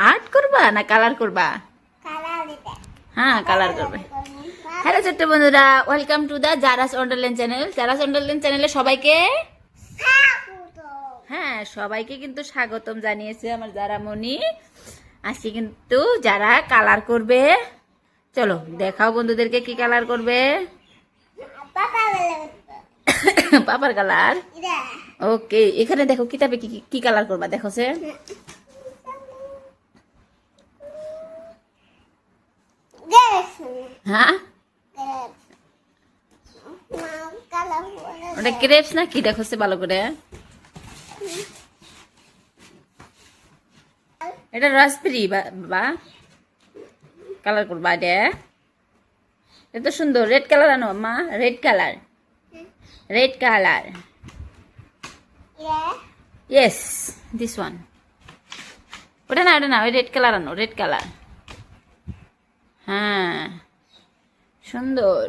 Art করবা না colour করবা? হ্যাঁ কালার করবে। হ্যালো ছোট্ট বন্ধুরা, welcome to the Zara's Wonderland channel. Zara's Wonderland চ্যানেলে সবাইকে সবাইকে কিন্তু স্বাগতম জানিয়েছে আমার জারামণি। আজকে কিন্তু যারা কালার করবে, চলো দেখাও বন্ধুদেরকে কি কালার করবে। পাপার কালার, ওকে। এখানে দেখো কিতাবে কি কি কালার করবা, দেখো সে। হ্যাঁ ওটা ক্রেপস না কি, দেখো সে ভালো করে। এটা রাসবেরি বা কালার করবা। এটা সুন্দর, রেড কালার আনো মা, red colour, red colour. Yes, this one. ওটা না, ওটা না, ওই রেড কালার আনো, রেড কালার। হ্যাঁ সুন্দর।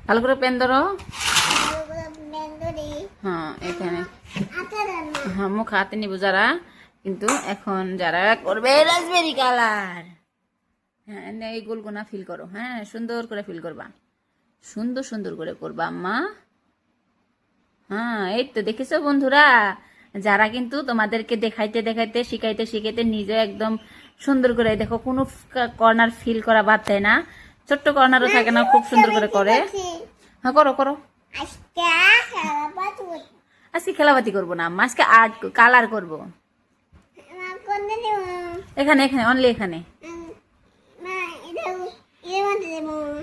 ভালো করে পেন ধরো। হ্যাঁ এখানে, হ্যাঁ মুখ হাতে নিব যারা, কিন্তু এখন যারা করবে রাসবেরি কালার। হ্যাঁ এই গোলগোনা ফিল করো, হ্যাঁ সুন্দর করে ফিল করবা, সুন্দর সুন্দর করে করবা আম্মা। হ্যাঁ এই তো দেখেছো বন্ধুরা, যারা কিন্তু তোমাদেরকে দেখাইতে দেখাইতে শিখাইতে শিখাইতে নিজে একদম সুন্দর করে, দেখো কোনো কর্নার ফিল করা বাদ দেয় না, ছোট্ট কর্নারও থাকে না, খুব সুন্দর করে করে। হ্যাঁ করো করো। আজকে খেলাবাতি করবো না আম্মা, আজকে আর্ট কালার করবো। এখানে এখানে অনলি এখানে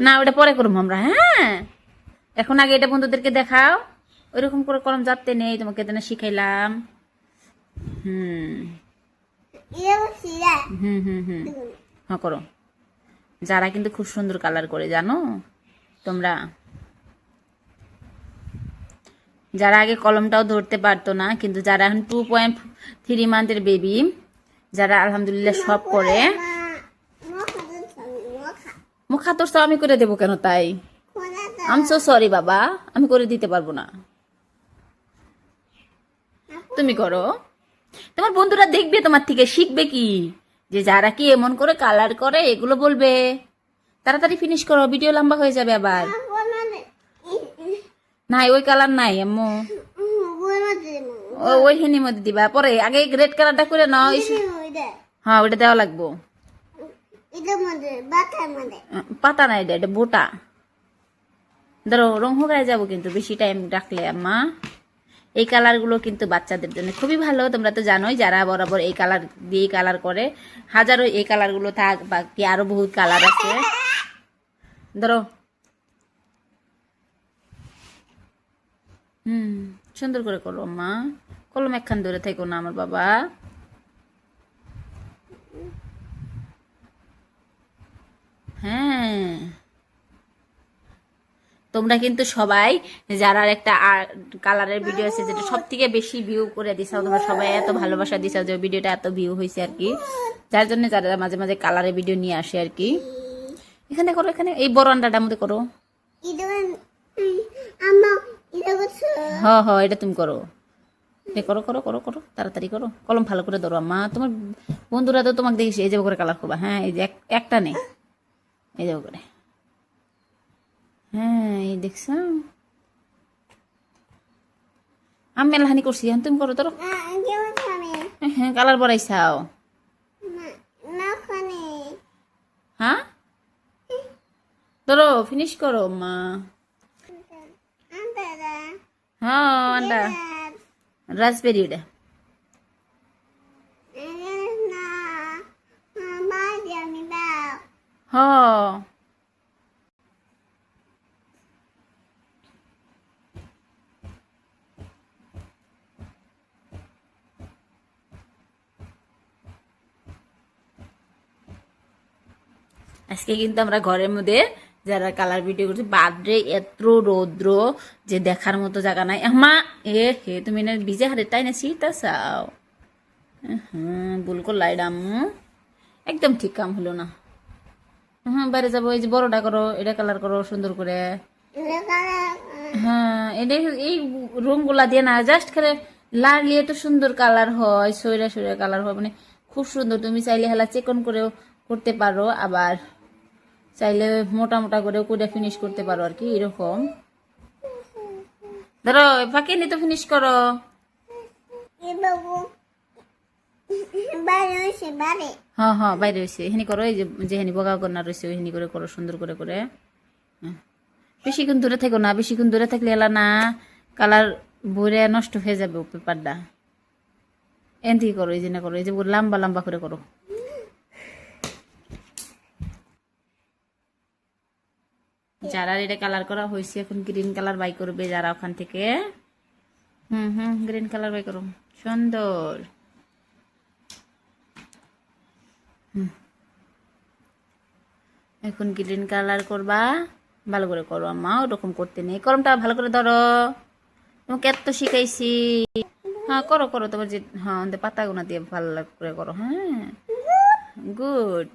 না, ওটা পরে করবো আমরা। হ্যাঁ এখন আগে এটা বন্ধুদেরকে দেখাও। ওইরকম করে কলম যাতে নেই, তোমাকে তো শিখাইলাম। হুম হুম হুম হুম হ্যাঁ করো। যারা কিন্তু খুব সুন্দর কালার করে, জানো তোমরা। যারা আগে কলমটাও ধরতে পারতো না, কিন্তু যারা এখন 2.3 মান্থের বেবি, যারা আলহামদুলিল্লাহ সব করে। মুখ হাতর সব আমি করে দেবো কেন? তাই আম সো সরি বাবা, আমি করে দিতে পারবো না, তুমি করো। তোমার বন্ধুরা দেখবে, তোমার থেকে শিখবে কি, যে যারা কি এমন করে কালার করে এগুলো বলবে। তাড়াতাড়ি ফিনিশ করো, ভিডিও লম্বা হয়ে যাবে আবার। নাই ওই কালার নাই আম্মু, ওই হেনির মধ্যে দিবা পরে। আগে রেড কালারটা করে নাও। হ্যাঁ ওইটা দেওয়া লাগবো। পাতা নাই, এটা বোটা। ধরো রং হয়ে যাবো কিন্তু বেশি টাইম রাখলে আম্মা। এই কালার গুলো কিন্তু বাচ্চাদের জন্য খুবই ভালো, তোমরা তো জানোই। যারা বরাবর এই কালার দিয়ে কালার করে, হাজারো এই কালার গুলো থাক, বাকি আরো বহুত কালার আছে। ধরো সুন্দর করে করো আম্মা, কলম একখান ধরে থেকো না আমার বাবা। হ্যাঁ তোমরা কিন্তু সবাই, যারা একটা কালারের ভিডিও আছে যেটা সব থেকে বেশি ভিউ করে দিছাও, তোমরা সবাই এত ভালোবাসা দিছাও যে ভিডিওটা এত ভিউ হয়েছে আর কি, যার জন্য যারা মাঝে মাঝে কালারের ভিডিও নিয়ে আসে আর কি। এখানে করো, এখানে এই বড় আন্ডাটার মধ্যে করো। হ্যাঁ হ্যাঁ এটা তুমি করো, করো করো করো করো, তাড়াতাড়ি করো, কলম ভালো করে ধরো আম্মা। তোমার বন্ধুরা তো তোমাকে দেখেছি এই যে করে কালার করবা। হ্যাঁ এই যে একটা নেই, এই যে করে। হ্যাঁ এই দেখছো আমি মেলাহানি করছি, তুমি করো ধরো। হ্যাঁ কালার বড়াইছাও। হ্যাঁ ধরো ফিনিশ করো মা। হ্যাঁ আন্ডা রাসবেরি ওটা। হ্যাঁ আজকে কিন্তু আমরা ঘরের মধ্যে যারা কালার ভিডিও করছে, বাদরে এত রৌদ্র যে দেখার মতো জায়গা নাই মা। হে তুমি না ভিজে হাতে তাই না শীতা চাও। ভুল করলাই আম্মু, একদম ঠিক কাম হলো না। হ্যাঁ বাইরে যাবো, এই যে বড়টা করো, এটা কালার করো সুন্দর করে। হ্যাঁ এটা এই রঙগুলা দিয়ে না জাস্ট করে লাড়লি এত সুন্দর কালার হয়, সইরা সইরা কালার হয়, মানে খুব সুন্দর। তুমি চাইলে হেলা চেকন করেও করতে পারো, আবার চাইলে মোটা মোটা করেও করে ফিনিশ করতে পারো আর কি, এরকম। ধরো ফাঁকে নি তো ফিনিশ করো। হ্যাঁ হ্যাঁ বাইরে হয়েছে এখানে করো, এই যে যেখানে বগা কন্যা রয়েছে ওইখানে করে করো সুন্দর করে করে। হ্যাঁ। বেশিক্ষণ দূরে থেকো না, বেশিক্ষণ দূরে থাকলে এলা না কালার ভরে নষ্ট হয়ে যাবে পেপারটা। এন থেকে করো, এই যে না করো, এই যে লম্বা লম্বা করে করো। যারা এটা কালার করা হয়েছে এখন গ্রিন কালার বাই করবে যারা ওখান থেকে। গ্রিন কালার বাই করো, সুন্দর। এখন গ্রিন কালার করবা, ভালো করে করো আম্মা, ওরকম করতে নেই, কলমটা ভালো করে ধরো, তোমাকে এত শিখাইছি। হ্যাঁ করো করো, তোমার যে হ্যাঁ পাতাগুনা দিয়ে ভালো করে করো। হ্যাঁ গুড।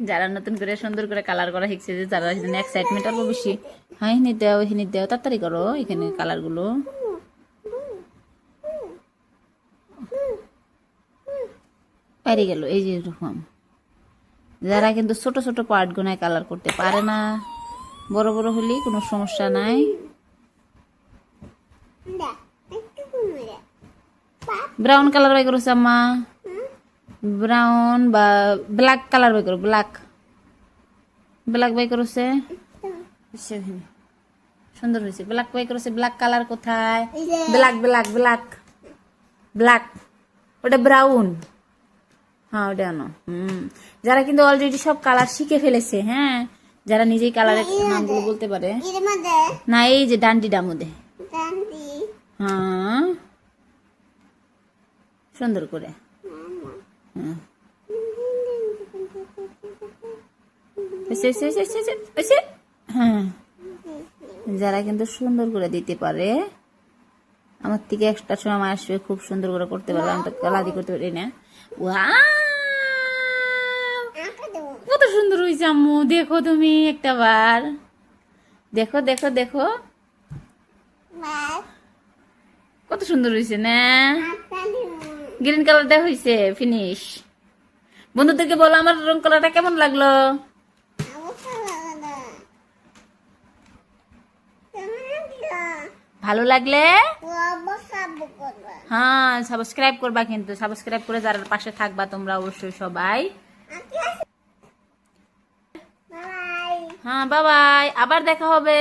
যারা নতুন করে সুন্দর করে কালার করা শিখছে, যে যারা এক্সাইটমেন্ট অল্প বেশি, হ্যাঁ হিনি দেও হিনি দেও, তাড়াতাড়ি করো এখানে কালার গুলো। পারি গেল এই যে এরকম। যারা কিন্তু ছোট ছোট পার্ট গুনায় কালার করতে পারে না, বড় বড় হলেই কোনো সমস্যা নাই। ব্রাউন কালার বাই করছে আম্মা, ব্রাউন বা ব্ল্যাক কালার বাই করো, ব্ল্যাক ব্ল্যাক বাই করছে, সুন্দর হয়েছে। ব্ল্যাক বাই করছে, ব্ল্যাক কালার কোথায়? ব্ল্যাক ব্ল্যাক ব্ল্যাক ব্ল্যাক, ওটা ব্রাউন। হ্যাঁ ওটা আনো। যারা কিন্তু অলরেডি সব কালার শিখে ফেলেছে, হ্যাঁ যারা নিজেই কালারের নামগুলো বলতে পারে না, এই যে ডান্ডিটার মধ্যে। হ্যাঁ সুন্দর করে। হ্যাঁ যারা কিন্তু সুন্দর করে দিতে পারে, আমার থেকে একটা সময় আসবে খুব সুন্দর করে করতে পারবে, আমি তো কালাদি করতে পারি না। কত সুন্দর হয়েছে আম্মু, দেখো তুমি একটা বার দেখো দেখো দেখো, কত সুন্দর হয়েছে না? গ্রিন কালারটা হয়েছে ফিনিশ। বন্ধুদেরকে বলো আমার রং কালারটা কেমন লাগলো। ভালো লাগলে হ্যাঁ সাবস্ক্রাইব করবা, কিন্তু সাবস্ক্রাইব করে যারা পাশে থাকবা তোমরা অবশ্যই সবাই। হ্যাঁ বাবাই, আবার দেখা হবে।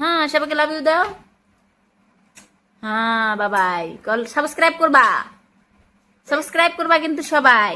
হ্যাঁ সবাইকে লাভ ইউ দাও। হ্যাঁ বাবাই, সাবস্ক্রাইব করবা, সাবস্ক্রাইব করবা কিন্তু সবাই।